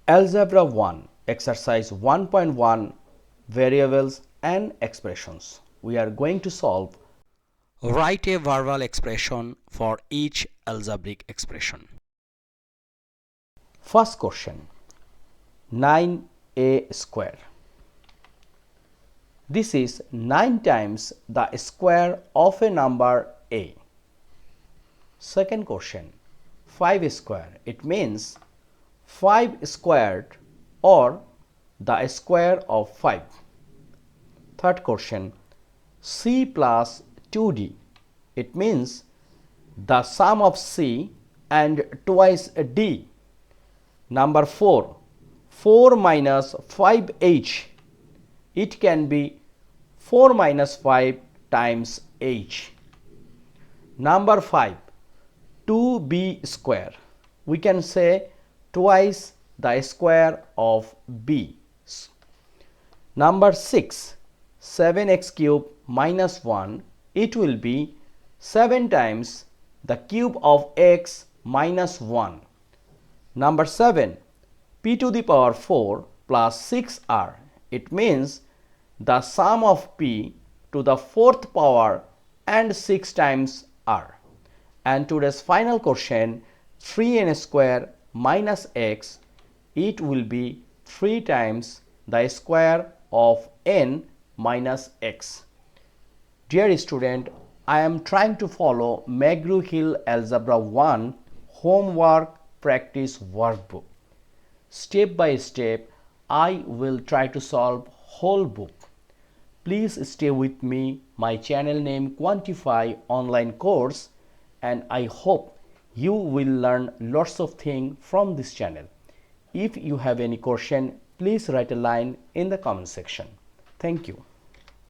Algebra 1, exercise 1.1, variables and expressions. We are going to solve. Write a verbal expression for each algebraic expression. First question, 9a square. This is 9 times the square of a number a. Second question, 5 square. It means 5 squared or the square of 5. Third question, c plus 2d. It means the sum of c and twice d. Number 4, 4 minus 5h. It can be 4 minus 5 times h. Number 5, 2b square. We can say twice the square of b. Number 6, 7x cube minus 1. It will be 7 times the cube of x minus 1. Number 7, p to the power 4 plus 6r. It means the sum of p to the 4th power and 6 times r. And today's final question, 3n square minus x. It will be 3 times the square of n minus x. Dear student, I am trying to follow McGraw-Hill Algebra 1 Homework Practice Workbook. Step by step, I will try to solve whole book. Please stay with me. My channel name Quantify online course, and I hope you will learn lots of things from this channel. If you have any question, please write a line in the comment section. Thank you.